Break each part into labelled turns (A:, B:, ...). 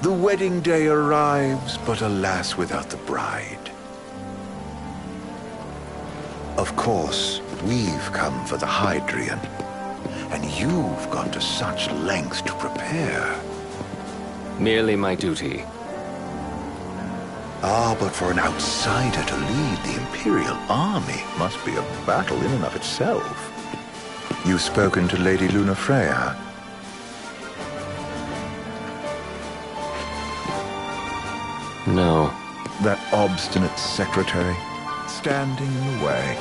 A: The wedding day arrives, but alas, without the bride. Of course, we've come for the Hydrian, and you've gone to such lengths to prepare.
B: Merely my duty.
A: Ah, but for an outsider to lead the Imperial army must be a battle in and of itself. You've spoken to Lady Lunafreya?
B: No.
A: That obstinate secretary, standing in the way,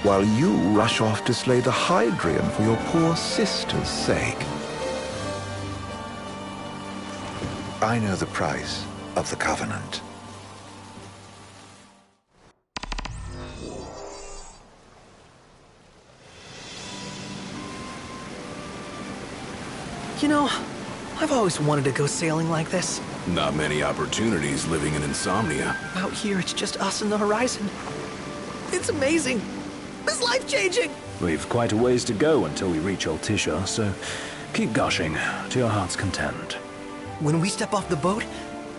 A: while you rush off to slay the Hydrian for your poor sister's sake. I know the price of the Covenant.
C: You know, I've always wanted to go sailing like this.
D: Not many opportunities living in Insomnia.
C: Out here, it's just us and the horizon. It's amazing. It's life-changing.
E: We've quite a ways to go until we reach Altissia, so keep gushing to your heart's content.
C: When we step off the boat,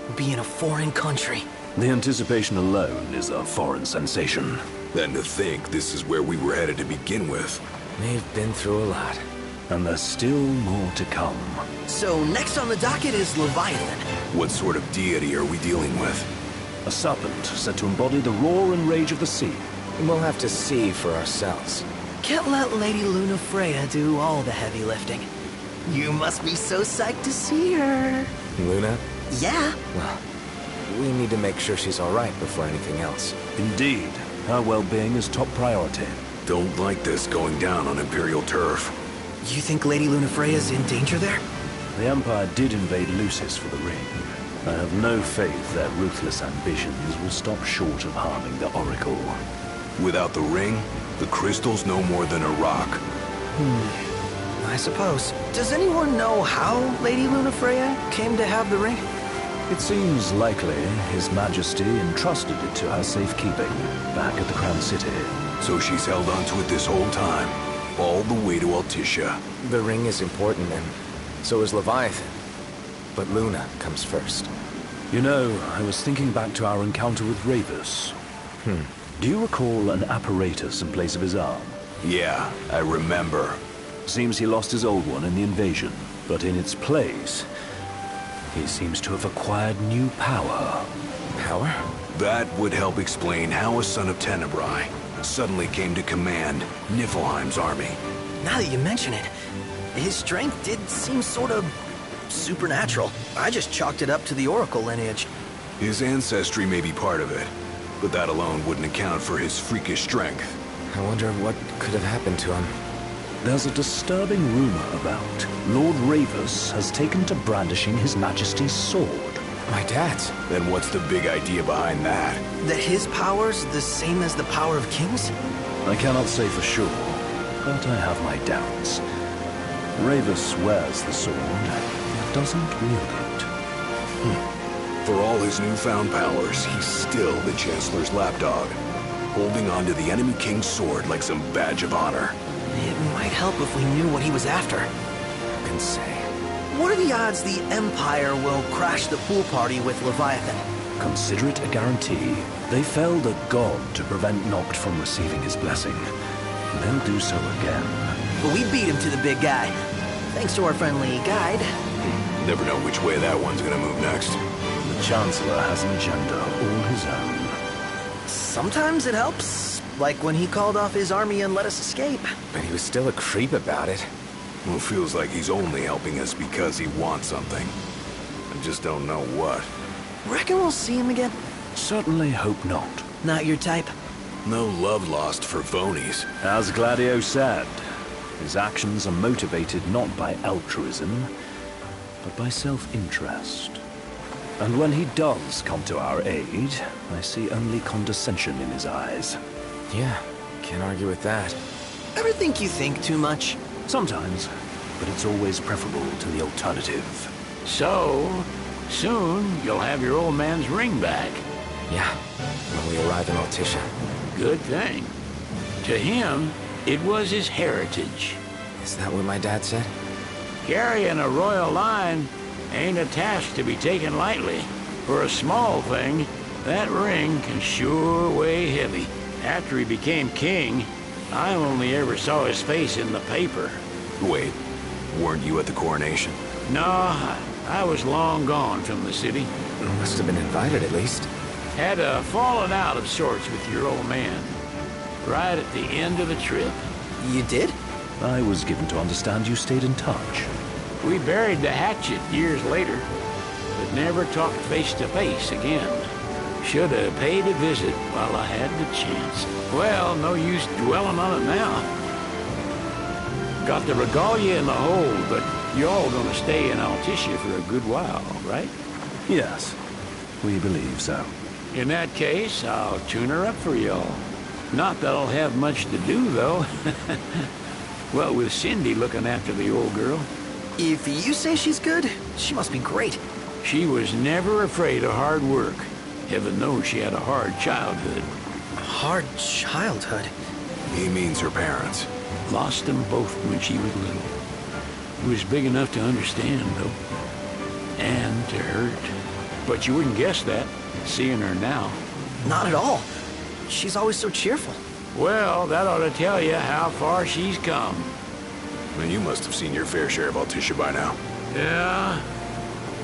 C: we'll be in a foreign country.
E: The anticipation alone is a foreign sensation.
D: Then to think this is where we were headed to begin with.
B: They've been through a lot.
E: And there's still more to come.
C: So next on the docket is Leviathan.
D: What sort of deity are we dealing with?
E: A serpent said to embody the roar and rage of the sea.
B: We'll have to see for ourselves.
C: Can't let Lady Lunafreya do all the heavy lifting. You must be so psyched to see her.
B: Luna?
C: Yeah.
B: Well, we need to make sure she's all right before anything else.
E: Indeed, her well-being is top priority.
D: Don't like this going down on Imperial turf.
C: You think Lady Lunafreya's in danger there?
E: The Empire did invade Lucis for the ring. I have no faith their ruthless ambitions will stop short of harming the Oracle.
D: Without the ring, the crystal's no more than a rock.
C: I suppose. Does anyone know how Lady Lunafreya came to have the ring?
E: It seems likely His Majesty entrusted it to her safekeeping back at the Crown City.
D: So she's held onto it this whole time, all the way to Altissia.
B: The ring is important, and so is Leviathan. But Luna comes first.
E: You know, I was thinking back to our encounter with Ravus. Do you recall an apparatus in place of his arm?
D: Yeah, I remember.
E: Seems he lost his old one in the invasion, but in its place, he seems to have acquired new power.
B: Power?
D: That would help explain how a son of Tenebrae suddenly came to command Niflheim's army.
C: Now that you mention it, his strength did seem sort of supernatural. I just chalked it up to the Oracle lineage.
D: His ancestry may be part of it, but that alone wouldn't account for his freakish strength.
B: I wonder what could have happened to him.
E: There's a disturbing rumor about Lord Ravus has taken to brandishing His Majesty's sword.
B: My dad's.
D: Then what's the big idea behind that?
C: That his power's the same as the power of kings?
E: I cannot say for sure, but I have my doubts. Ravus wears the sword, yet doesn't wield it.
D: For all his newfound powers, he's still the Chancellor's lapdog, holding on to the enemy king's sword like some badge of honor.
C: It might help if we knew what he was after.
B: Who can say?
C: What are the odds the Empire will crash the pool party with Leviathan?
E: Consider it a guarantee. They felled a god to prevent Noct from receiving his blessing. They'll do so again.
C: But we beat him to the big guy, thanks to our friendly guide.
D: Never know which way that one's gonna move next.
E: The Chancellor has an agenda all his own.
C: Sometimes it helps, like when he called off his army and let us escape.
B: But he was still a creep about it.
D: Well, feels like he's only helping us because he wants something. I just don't know what.
C: Reckon we'll see him again?
E: Certainly hope not.
C: Not your type?
D: No love lost for phonies.
E: As Gladio said, his actions are motivated not by altruism, but by self-interest. And when he does come to our aid, I see only condescension in his eyes.
B: Yeah, can't argue with that.
C: Ever think you think too much?
E: Sometimes, but it's always preferable to the alternative.
F: So, soon you'll have your old man's ring back.
B: Yeah, when we arrive in Altissia.
F: Good thing. To him, it was his heritage.
B: Is that what my dad said?
F: Carrying a royal line ain't a task to be taken lightly. For a small thing, that ring can sure weigh heavy. After he became king, I only ever saw his face in the paper.
D: Wait, weren't you at the coronation?
F: No, I was long gone from the city.
B: Must have been invited at least.
F: Had a falling out of sorts with your old man. Right at the end of the trip.
C: You did?
E: I was given to understand you stayed in touch.
F: We buried the hatchet years later, but never talked face to face again. Should have paid a visit while I had the chance. Well, no use dwelling on it now. Got the regalia in the hold, but you're all gonna stay in Altissia for a good while, right?
E: Yes, we believe so.
F: In that case, I'll tune her up for y'all. Not that I'll have much to do, though. Well, with Cindy looking after the old girl.
C: If you say she's good, she must be great.
F: She was never afraid of hard work. Heaven knows she had a hard childhood.
C: Hard childhood.
D: He means her parents.
F: Lost them both when she was little. Was big enough to understand, though. And to hurt. But you wouldn't guess that, seeing her now.
C: Not at all. She's always so cheerful.
F: Well, that ought to tell you how far she's come.
D: And you must have seen your fair share of Altissia by now.
F: Yeah,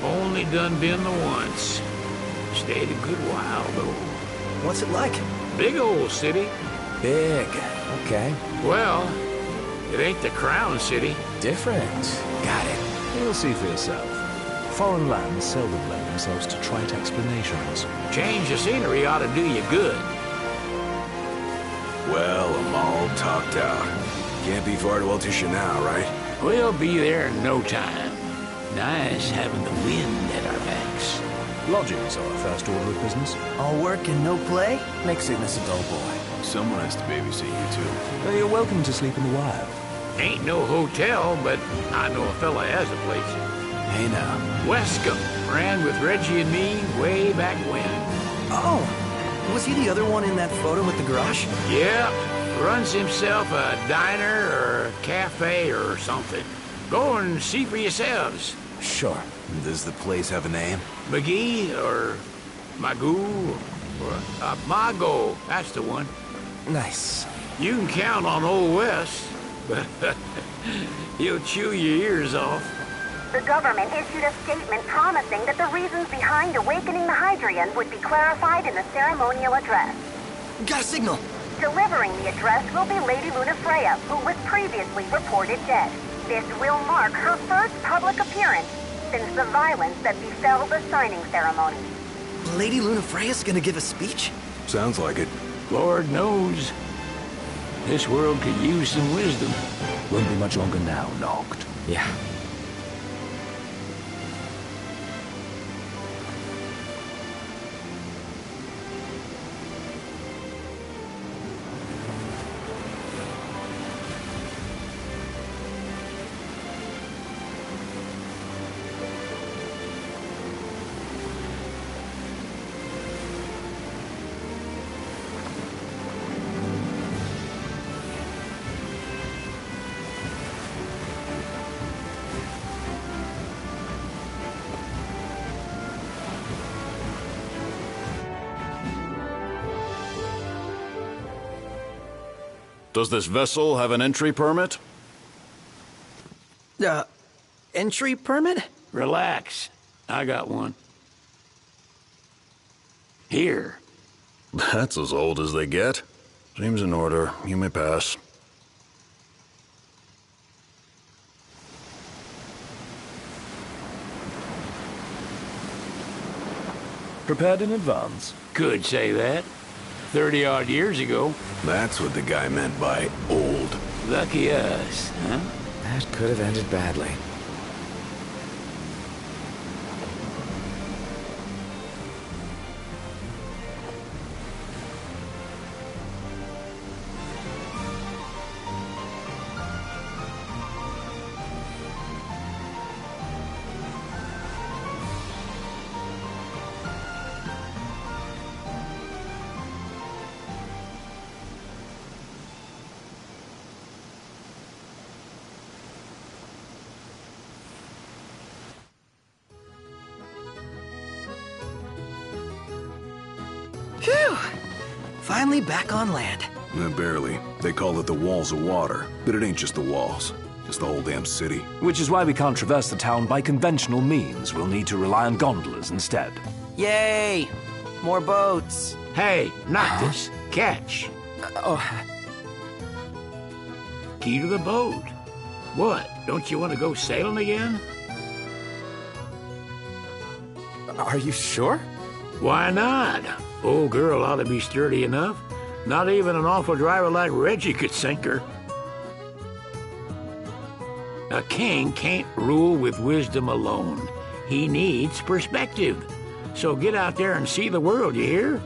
F: only done been the once. Stayed a good while, though.
C: What's it like?
F: Big old city.
B: Big. Okay.
F: Well, it ain't the crown city.
B: Different. Got it.
E: You'll see for yourself. Foreign lands seldom lend themselves to trite explanations.
F: Change of scenery ought to do you good.
D: Well, I'm all talked out. Can't be far to Altissia now, right?
F: We'll be there in no time. Nice having the wind at our backs.
E: Lodgings are our first order of business.
C: All work and no play?
B: Make Cygnus a dull boy.
D: Someone has to babysit you, too.
E: You're welcome to sleep in the wild.
F: Ain't no hotel, but I know a fella has a place.
B: Hey now.
F: Wescombe ran with Reggie and me way back when.
C: Oh, was he the other one in that photo with the garage?
F: Yep, runs himself a diner or a cafe or something. Go and see for yourselves.
B: Sure.
D: Does the place have a name?
F: McGee or Magoo or Mago, that's the one.
B: Nice.
F: You can count on Old West, but he'll chew your ears off.
G: The government issued a statement promising that the reasons behind awakening the Hydrian would be clarified in the ceremonial address.
C: Got a signal.
G: Delivering the address will be Lady Lunafreya, who was previously reported dead. This will mark her first public appearance since the violence that befell the signing ceremony.
C: Lady Lunafreya's gonna give a speech?
D: Sounds like it.
F: Lord knows, this world could use some wisdom.
E: Won't be much longer now, Noct.
B: Yeah.
H: Does this vessel have an entry permit?
C: Entry permit?
F: Relax, I got one. Here.
H: That's as old as they get. Seems in order. You may pass.
E: Prepared in advance?
F: Could say that. 30-odd years ago.
D: That's what the guy meant by old.
F: Lucky us, huh?
B: That could have ended badly.
C: Phew! Finally back on land.
D: Barely. They call it the Walls of Water, but it ain't just the walls. It's the whole damn city.
E: Which is why we can't traverse the town by conventional means. We'll need to rely on gondolas instead.
C: Yay! More boats.
F: Hey, not this. Catch. Key to the boat. What? Don't you want to go sailing again?
B: Are you sure?
F: Why not? Old girl ought to be sturdy enough. Not even an awful driver like Reggie could sink her. A king can't rule with wisdom alone. He needs perspective. So get out there and see the world, you hear?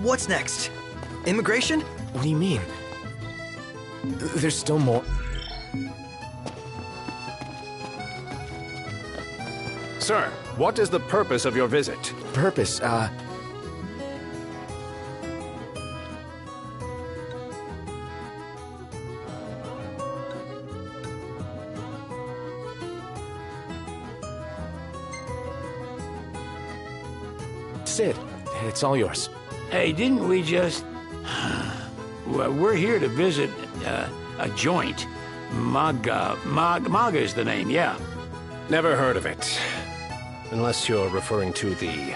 C: What's next? Immigration?
B: What do you mean? There's still more.
I: Sir, what is the purpose of your visit?
B: Purpose, Cid, it's all yours.
F: Hey, didn't we just... Well, we're here to visit a joint. Maga is the name, yeah.
I: Never heard of it. Unless you're referring to the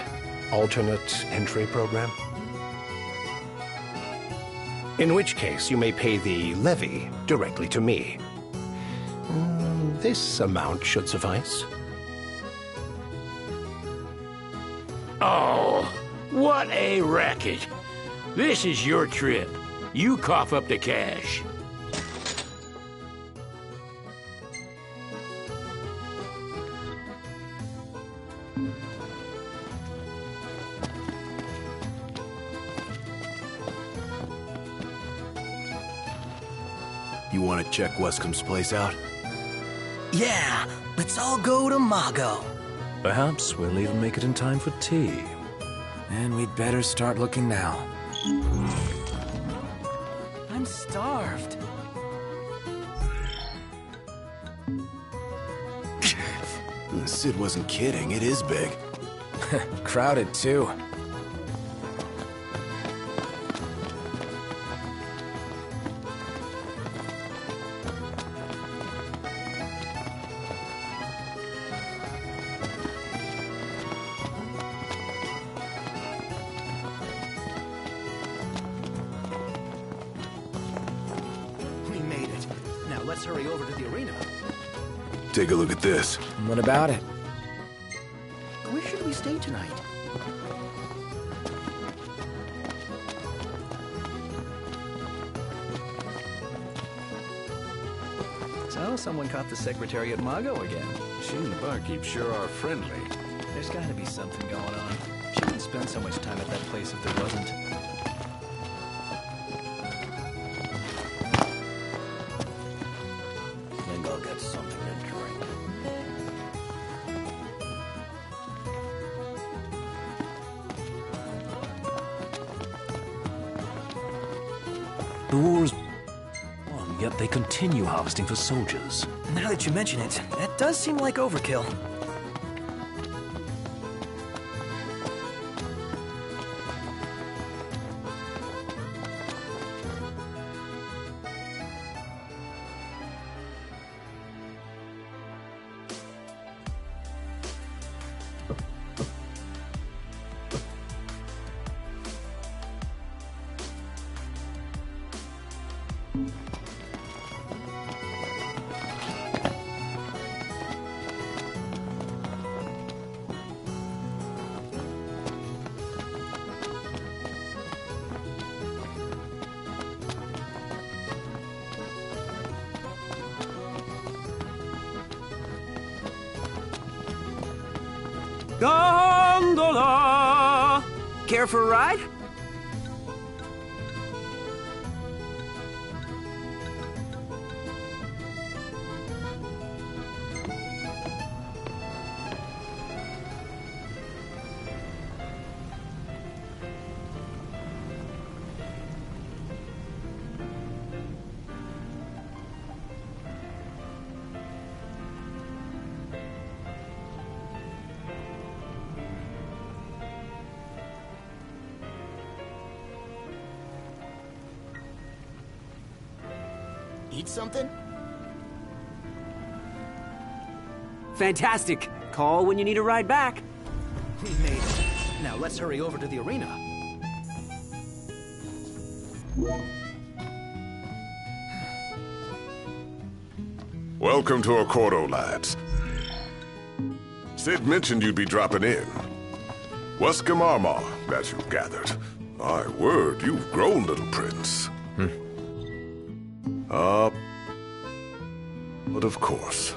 I: alternate entry program. In which case, you may pay the levy directly to me. This amount should suffice.
F: Oh, what a racket. This is your trip. You cough up the cash.
D: You want to check Wescom's place out?
C: Yeah, let's all go to Mago.
E: Perhaps we'll even make it in time for tea.
B: And we'd better start looking now.
C: I'm starved.
D: Cid wasn't kidding, it is big.
B: Crowded, too.
C: Let's hurry over to the arena.
D: Take a look at this.
B: What about it?
C: Where should we stay tonight? So, someone caught the secretary at Mago again.
I: She and the barkeep sure are friendly.
C: There's gotta be something going on. She wouldn't spend so much time at that place if there wasn't.
E: The war's on, yet they continue harvesting for soldiers.
C: Now that you mention it, that does seem like overkill. Gondola! Care for a ride?
J: Eat something?
K: Fantastic. Call when you need a ride back.
C: We made it. Now let's hurry over to the arena.
L: Welcome to Accordo, lads. Cid mentioned you'd be dropping in. Wescom Armor, as you gathered. My word, you've grown, little prince. But of course.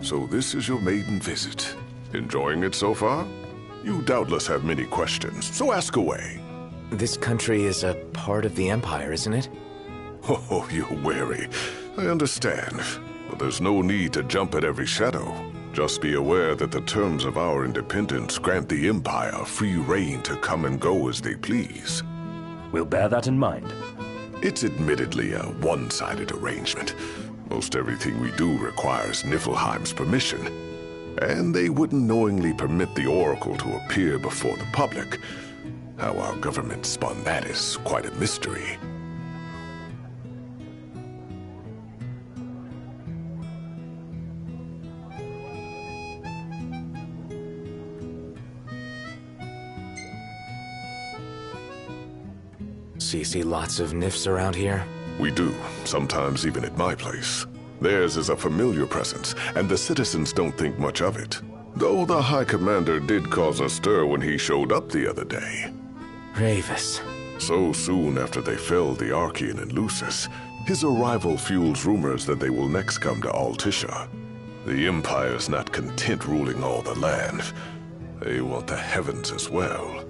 L: So this is your maiden visit. Enjoying it so far? You doubtless have many questions, so ask away.
B: This country is a part of the Empire, isn't it?
L: Oh, you're wary. I understand. But there's no need to jump at every shadow. Just be aware that the terms of our independence grant the Empire free reign to come and go as they please.
E: We'll bear that in mind.
L: It's admittedly a one-sided arrangement. Most everything we do requires Niflheim's permission. and they wouldn't knowingly permit the Oracle to appear before the public. How our government spun that is quite a mystery.
B: So you see lots of Nifs around here?
L: We do, sometimes even at my place. Theirs is a familiar presence, and the citizens don't think much of it. Though the High Commander did cause a stir when he showed up the other day.
B: Ravus.
L: So soon after they felled the Archean and Lucis, his arrival fuels rumors that they will next come to Altissia. The Empire's not content ruling all the land. They want the heavens as well.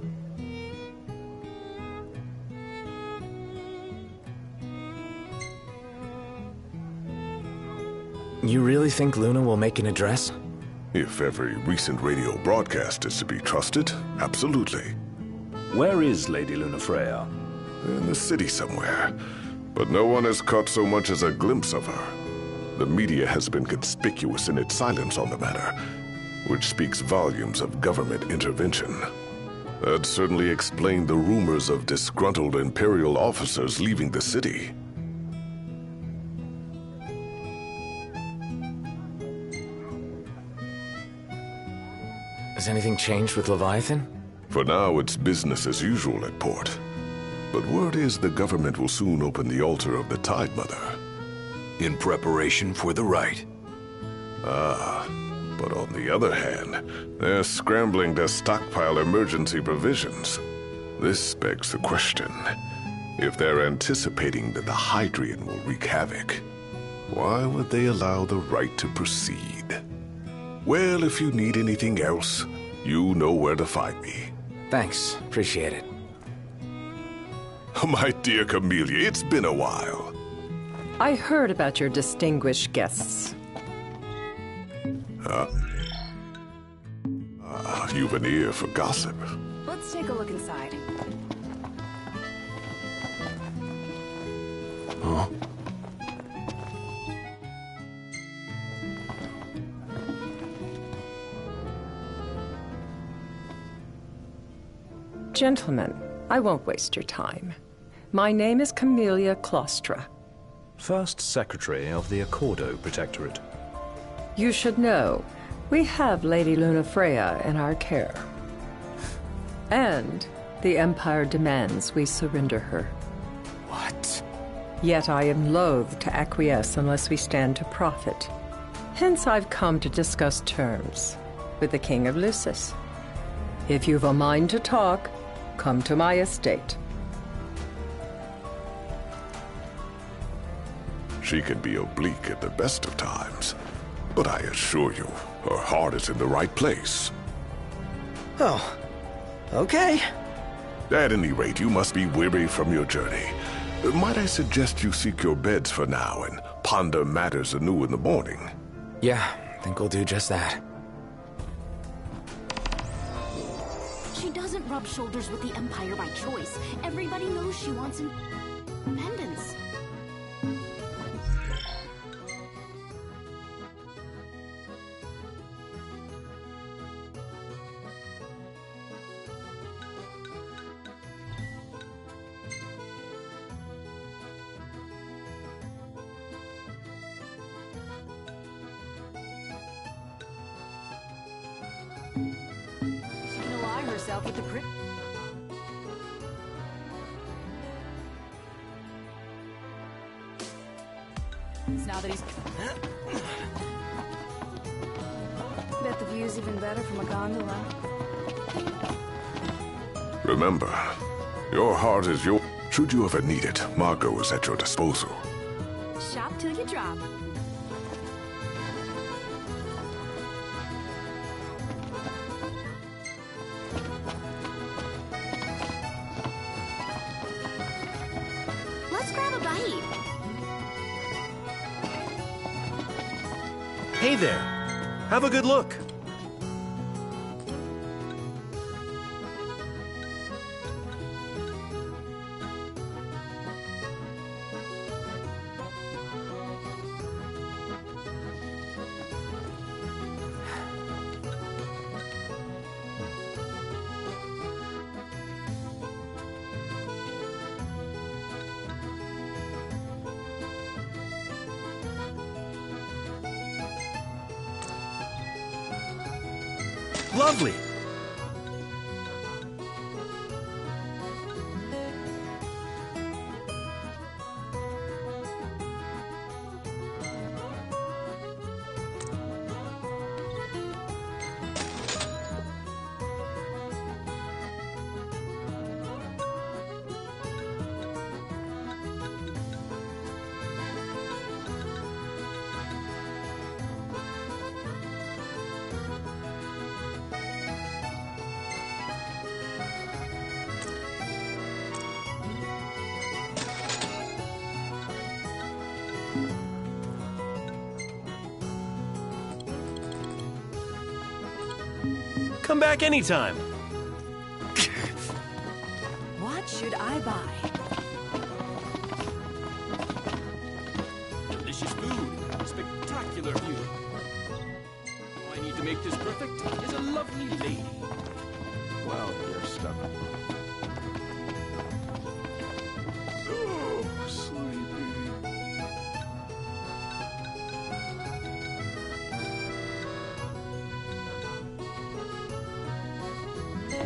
B: You really think Luna will make an address?
L: If every recent radio broadcast is to be trusted, absolutely.
E: Where is Lady Lunafreya?
L: In the city somewhere. But no one has caught so much as a glimpse of her. The media has been conspicuous in its silence on the matter, which speaks volumes of government intervention. That certainly explained the rumors of disgruntled Imperial officers leaving the city.
B: Has anything changed with Leviathan?
L: For now, it's business as usual at port. But word is the government will soon open the altar of the Tide Mother.
D: In preparation for the rite.
L: Ah, but on the other hand, they're scrambling to stockpile emergency provisions. This begs the question. If they're anticipating that the Hydrian will wreak havoc, why would they allow the rite to proceed? Well, if you need anything else, you know where to find me.
B: Thanks. Appreciate it.
L: My dear Camellia, it's been a while.
M: I heard about your distinguished guests.
L: You've an ear for gossip.
N: Let's take a look inside.
L: Huh?
M: Gentlemen, I won't waste your time. My name is Camellia Claustra.
E: First Secretary of the Accordo Protectorate.
M: You should know, we have Lady Lunafreya in our care. And the Empire demands we surrender her.
B: What?
M: Yet I am loath to acquiesce unless we stand to profit. Hence I've come to discuss terms with the King of Lucis. If you've a mind to talk, come to my estate.
L: She can be oblique at the best of times, but I assure you, her heart is in the right place.
C: Oh, okay.
L: At any rate, you must be weary from your journey. Might I suggest you seek your beds for now and ponder matters anew in the morning?
B: Yeah, I think we'll do just that.
N: She doesn't rub shoulders with the Empire by choice. Everybody knows she wants independence. She can ally herself with the crit. It's now that he's... Bet the view's even better from a gondola.
L: Remember, your heart is your... Should you ever need it, Margot is at your disposal.
N: Shop till you drop. Let's grab a bite.
O: Hey there. Have a good look. Lovely. Come back anytime.
K: What should I buy?
P: Delicious food, spectacular view. All I need to make this perfect is a lovely lady.
A: Well, you're stubborn. So sleepy.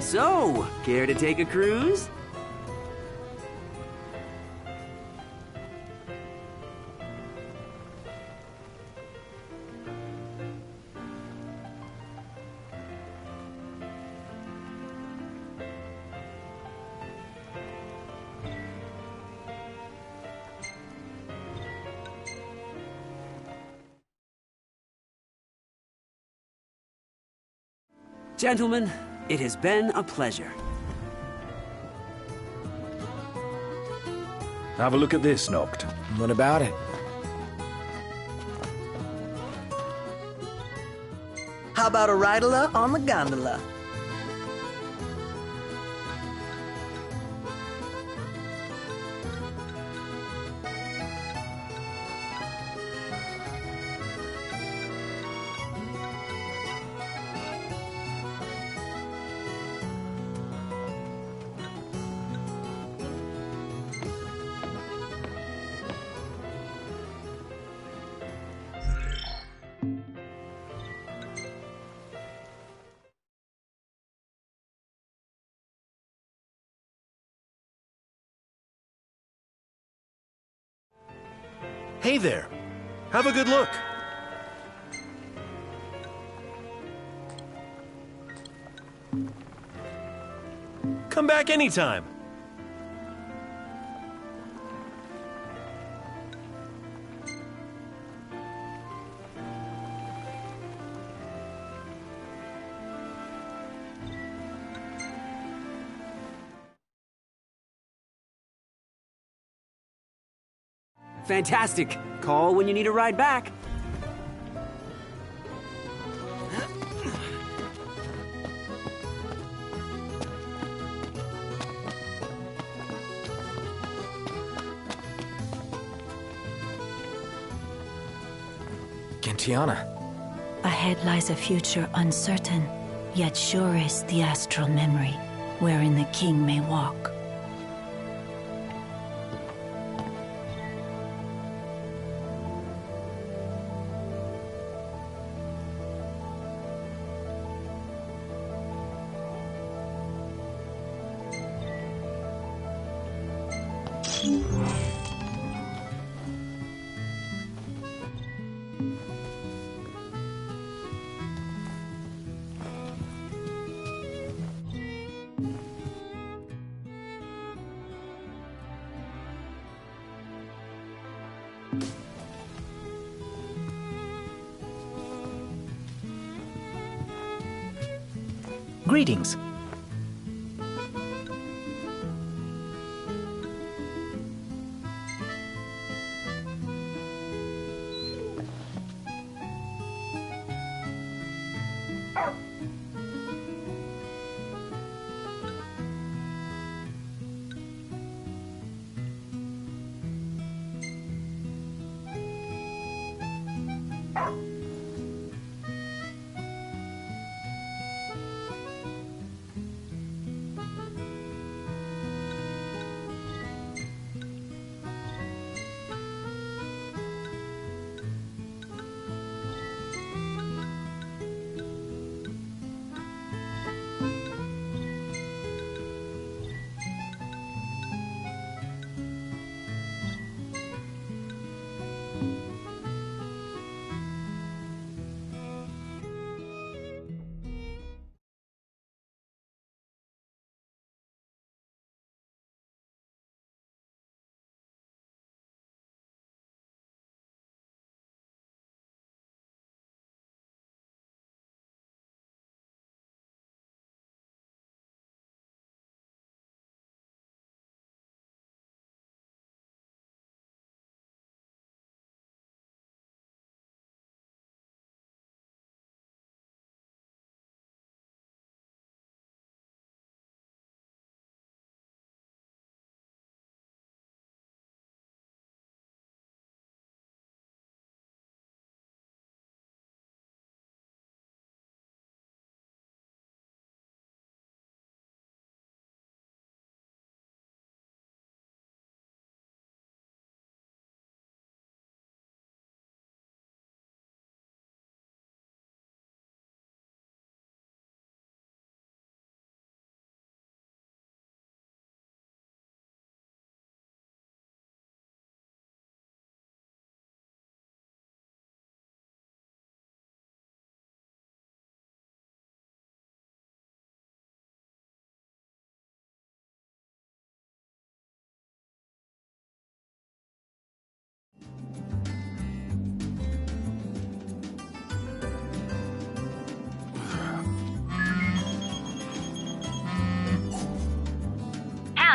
K: So, care to take a cruise? Gentlemen, it has been a pleasure.
E: Have a look at this, Noct.
B: What about it?
C: How about a ridola on the gondola?
O: Hey there. Have a good look. Come back anytime.
K: Fantastic. Call when you need a ride back.
B: Gentiana.
Q: Ahead lies a future uncertain, yet sure is the astral memory, wherein the king may walk.
R: Greetings.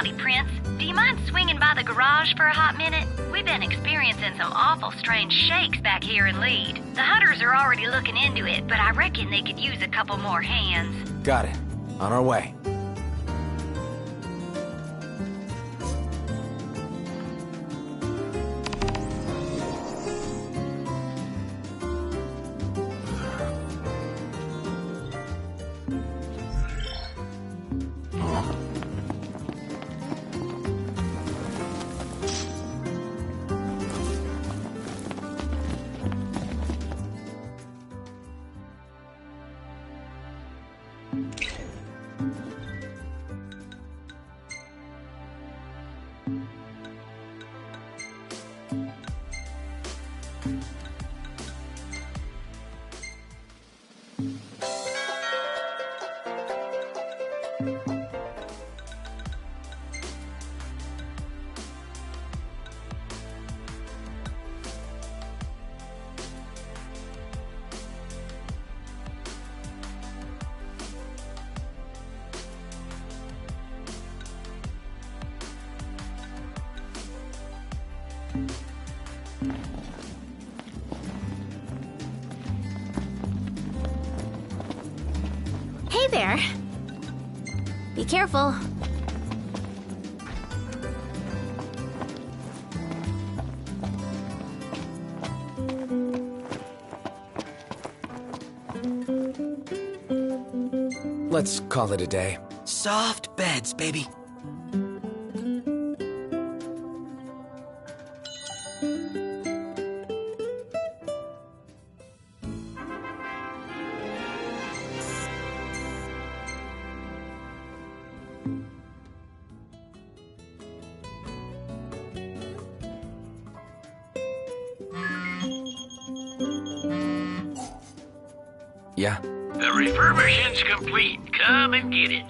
R: Howdy, Prince. Do you mind swinging by the garage for a hot minute? We've been experiencing some awful strange shakes back here in Lead. The hunters are already looking into it, but I reckon they could use a couple more hands.
B: Got it. On our way.
N: Hey there. Be careful.
B: Let's call it a day.
C: Soft beds, baby.
B: Yeah?
F: The refurbishing's complete. Come and get it.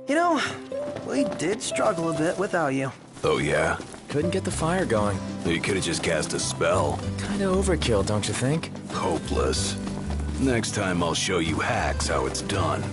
C: You know, we did struggle a bit without you.
D: Oh, yeah?
B: Couldn't get the fire going.
D: You could have just cast a spell.
B: Kinda overkill, don't you think?
D: Hopeless. Next time I'll show you hacks how it's done.